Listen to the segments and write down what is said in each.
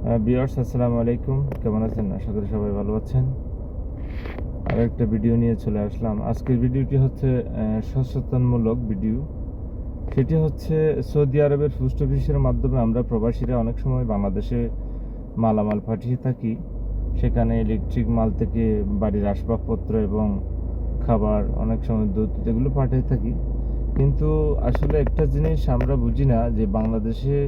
Viewers আসসালামু আলাইকুম, কেমন আছেন? আশা করি সবাই ভালো আছেন। আর একটা ভিডিও নিয়ে চলে আসলাম। আজকের ভিডিওটি হচ্ছে সচেতনমূলক ভিডিও। সেটি হচ্ছে সৌদি আরবের পোস্ট অফিসের মাধ্যমে আমরা প্রবাসীরা অনেক সময় বাংলাদেশে মালামাল পাঠিয়ে থাকি। সেখানে ইলেকট্রিক মাল থেকে বাড়ির আসবাবপত্র এবং খাবার, অনেক সময় দুধ, এগুলো পাঠিয়ে থাকি। কিন্তু আসলে একটা জিনিস আমরা বুঝি না যে বাংলাদেশে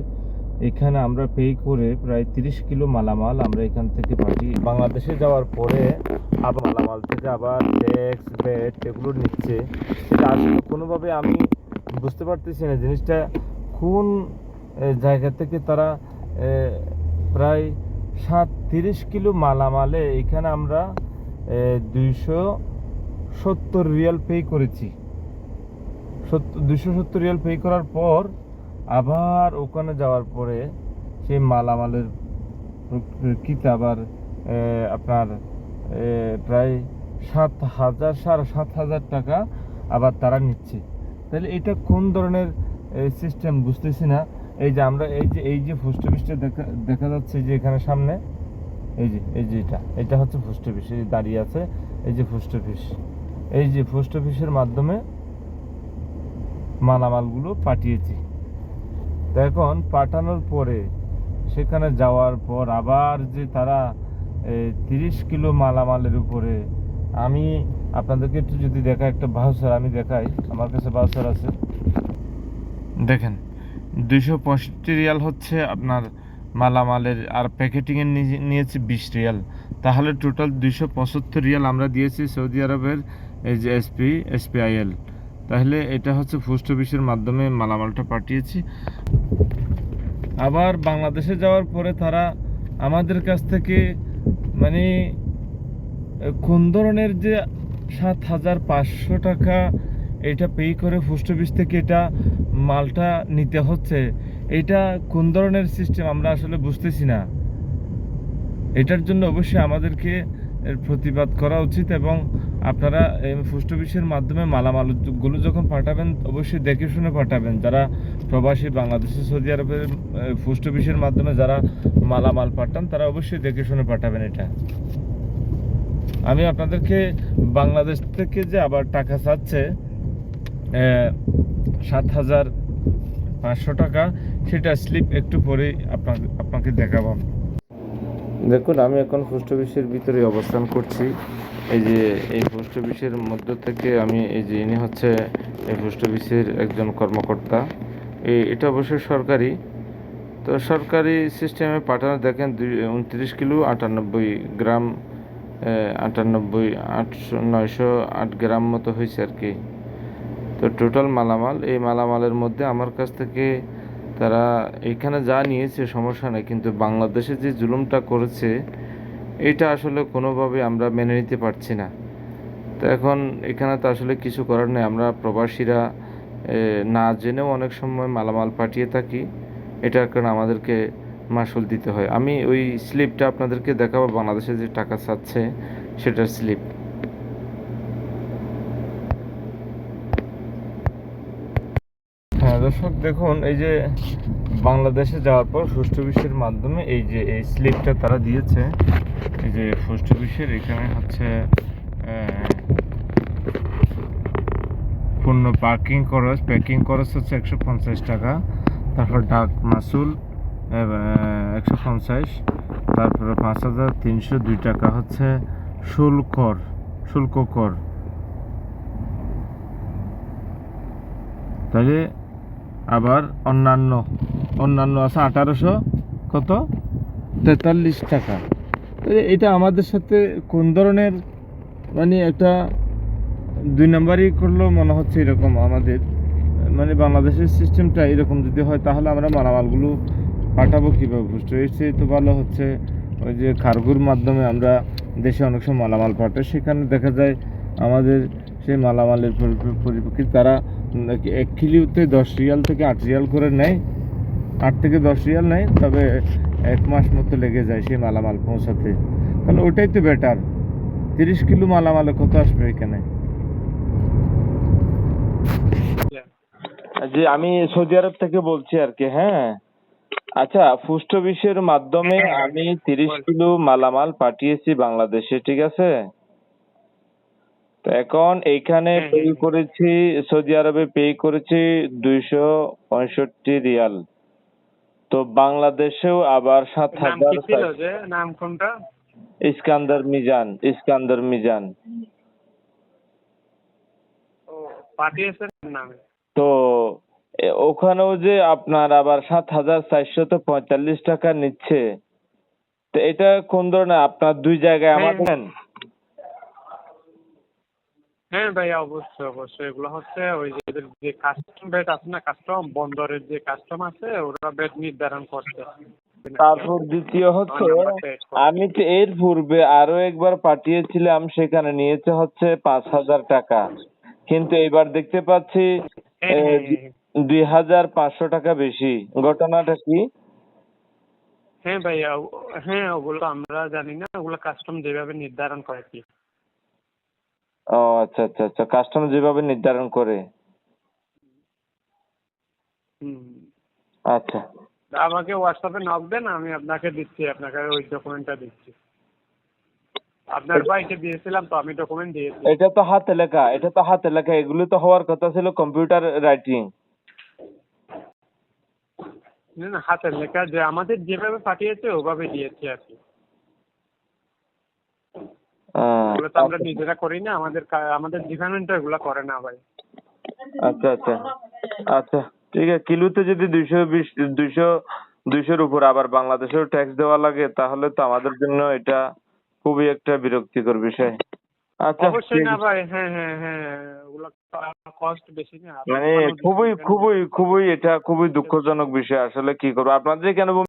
এখানে আমরা পে করে প্রায় 30 কিলো মালামাল আমরা এখান থেকে পাঠিয়ে বাংলাদেশে যাওয়ার পরে আবার মালামাল থেকে আবার ট্যাক্স ভ্যাট এগুলো নিচ্ছে। এটা আসলে কোনোভাবে আমি বুঝতে পারতেছি না জিনিসটা কোন জায়গা থেকে তারা প্রায় 30 কিলো মালামালে এখানে আমরা 270 রিয়াল পে করেছি। 270 রিয়াল পে করার পর আবার ওখানে যাওয়ার পরে সেই মালামালের কিতে আবার আপনার প্রায় 7,000 7,500 টাকা আবার তারা নিচ্ছে। তাহলে এটা কোন ধরনের সিস্টেম বুঝতেছি না। এই যে আমরা এই যে পোস্ট অফিসটা দেখা যাচ্ছে যে এখানে সামনে এই যে এটা হচ্ছে পোস্ট অফিস, এই দাঁড়িয়ে আছে এই যে পোস্ট অফিস। এই যে পোস্ট অফিসের মাধ্যমে মালামালগুলো পাঠিয়েছি। তো এখন পাঠানোর পরে সেখানে যাওয়ার পর আবার যে তারা 30 কিলো মালামালের উপরে, আমি আপনাদেরকে একটু যদি দেখাই, একটা ভাউচার আমি দেখাই, আমার কাছে ভাউচার আছে, দেখেন 265 রিয়াল হচ্ছে আপনার মালামালের, আর প্যাকেটিংয়ের নিয়েছি 20 রিয়াল। তাহলে টোটাল 275 রিয়াল আমরা দিয়েছি সৌদি আরবের এই যে এসপিআইএল। তাহলে এটা হচ্ছে পোস্ট অফিসের মাধ্যমে মালামালটা পাঠিয়েছি। আবার বাংলাদেশে যাওয়ার পরে তারা আমাদের কাছ থেকে মানে কোন ধরনের যে 7,500 টাকা এটা পে করে পোস্ট অফিস থেকে এটা মালটা নিতে হচ্ছে, এটা কোন ধরনের সিস্টেম আমরা আসলে বুঝতেছি না। এটার জন্য অবশ্যই আমাদেরকে এর প্রতিবাদ করা উচিত, এবং আপনারা পোস্ট অফিসের মাধ্যমে মালামালগুলো যখন পাঠাবেন অবশ্যই দেখে শুনে পাঠাবেন। যারা প্রবাসী বাংলাদেশে সৌদি আরবের পোস্ট অফিসের মাধ্যমে যারা মালামাল পাঠান তারা অবশ্যই দেখে শুনে পাঠাবেন। এটা আমি আপনাদেরকে বাংলাদেশ থেকে যে আবার টাকা চাচ্ছে 7,500 টাকা, সেটা স্লিপ একটু পরেই আপনাকে দেখাবো। দেখুন, আমি এখন পোস্ট অফিসের ভিতরে অবস্থান করছি। এই যে এই পোস্ট অফিসের মধ্য থেকে আমি এই যে ইনি হচ্ছে এই পোস্ট অফিসের একজন কর্মকর্তা। এটা অবশ্যই সরকারি, তো সরকারি সিস্টেমে পাঠানো। দেখেন 29 কিলো 98 গ্রাম, 908 গ্রাম মতো হয়েছে আর কি। তো টোটাল মালামাল, এই মালামালের মধ্যে আমার কাছ থেকে তারা এখানে যা নিয়েছে সমস্যা নেই, কিন্তু বাংলাদেশে যে জুলুমটা করেছে এটা আসলে কোনোভাবে আমরা মেনে নিতে পারছি না। তো এখন এখানে তো আসলে কিছু করার নেই, আমরা প্রবাসীরা না জেনেও অনেক সময় মালামাল পাঠিয়ে থাকি, এটার কারণে আমাদেরকে মাসুল দিতে হয়। আমি ওই স্লিপটা আপনাদেরকে দেখাবো, বাংলাদেশে যে টাকা চাচ্ছে সেটার স্লিপ। হ্যাঁ দর্শক, দেখুন এই যে বাংলাদেশে যাওয়ার পর পোস্ট অফিসের মাধ্যমে এই যে এই স্লিপটা তারা দিয়েছে। এই যে পোস্ট অফিসের এখানে হচ্ছে পণ্য প্যাকিং খরচ হচ্ছে 150 টাকা, তারপর ডাক মাসুল 150, তারপরে 5,302 টাকা হচ্ছে শুল্ক কর। তাহলে আবার অন্যান্য আছে 1843 টাকা। এটা আমাদের সাথে কোন ধরনের মানে একটা দুই নাম্বারই করলেও মনে হচ্ছে এরকম। আমাদের মানে বাংলাদেশের সিস্টেমটা এরকম যদি হয় তাহলে আমরা মালামালগুলো পাঠাবো কীভাবে? বুঝতে পেরেছি, তো ভালো হচ্ছে ওই যে কার্গোর মাধ্যমে আমরা দেশে অনেক সময় মালামাল পাঠাই, সেখানে দেখা যায় আমাদের সেই মালামালের পরিপ্রেক্ষিতে তারা 1 কিলোতে 10 রিয়াল থেকে 8 রিয়াল করে নেয়, 8 থেকে 10 রিয়াল নেয়, তবে 1 মাস মতো লেগে যায় সেই মালামাল পৌঁছাতে। তাহলে ওটাই তো বেটার। 30 কিলো মালামালে কত আসবে এখানে? যে আমি সৌদি আরব থেকে বলছি আর কি। হ্যাঁ, আচ্ছা, পোস্ট অফিসের মাধ্যমে হ্যাঁ, আমি 30 বল। কিলো মালামাল পাঠিয়েছি বাংলাদেশে, ঠিক আছে? তো এখন এইখানে হ্যাঁ, পে হ্যাঁ, হ্যাঁ। করেছি, সৌদি আরবে পে করেছি 265 রিয়াল। তো বাংলাদেশেও আবার নাম কি ছিল 7,000। যে? নাম কোনটা? ইস্কান্দার মিজান। ও, পাঠিয়েছেন নামে। তো ওখানেও যে আপনার আবার 7,445 টাকা নিচ্ছে। তো এটা কোন ধরনের, আপনার 2 জায়গায় হ্যাঁ, আমাদের? হ্যাঁ ভাই, অবশ্যই অবশ্যই। এগুলো হচ্ছে ওই যে এদের যে কাস্টম বেড আছে না, কাস্টম বন্দরের যে কাস্টম আছে, ওরা বেড নির্ধারণ করছে। তারপর দ্বিতীয় হচ্ছে, নাম্বারটা এড করে। আমি তো এর পূর্বে আরো একবার পাঠিয়েছিলাম, সেখানে নিয়েছে হচ্ছে 5,000 টাকা, কিন্তু এবার দেখতে পাচ্ছি হ্যাঁ, হ্যাঁ, হ্যাঁ। 2,500 টাকা বেশি। ঘটনাটা কি? হ্যাঁ ভাইয়া, হ্যাঁ ওগুলো আমরা জানি না, ওগুলো কাস্টম যেভাবে নির্ধারণ করে কি। ও আচ্ছা আচ্ছা আচ্ছা, কাস্টমার যেভাবে নির্ধারণ করে। হুম। আচ্ছা, আমাকে হোয়াটসঅ্যাপে নক দেন, আমি আপনাকে দিচ্ছি, আপনাকে ওই ডকুমেন্টটা দিচ্ছি। আপনার ভাইকে দিয়েছিলাম তো, আমি ডকুমেন্ট দিয়েছি। এটা তো হাতে লেখা, এটা তো হাতে লেখা, এগুলো তো হওয়ার কথা ছিল কম্পিউটার রাইটিং। না না, হাতের লেখা, যে আমাদের যেভাবে পাঠিয়েছে ওভাবে দিয়েছি আর কি। ওগুলো তো আমরা নিজেরা করি না, আমাদের ডিপার্টমেন্ট এগুলো করে না ভাই। আচ্ছা আচ্ছা আচ্ছা, ঠিক আছে। কিলোতে যদি 220, 200-200-র উপর আবার বাংলাদেশেও ট্যাক্স দেওয়া লাগে, তাহলে তো আমাদের জন্য এটা খুবই একটা বিরক্তিকর বিষয়। আচ্ছা, অবশ্যই ঠিক না আছে। ভাই, হ্যাঁ হ্যাঁ হ্যাঁ, ওগুলো কস্ট বেশি না, মানে পাঠানোর জন্য খুবই এখানে। খুবই খুবই এটা খুবই দুঃখজনক বিষয়, আসলে কি করবো, আপনাদের কেন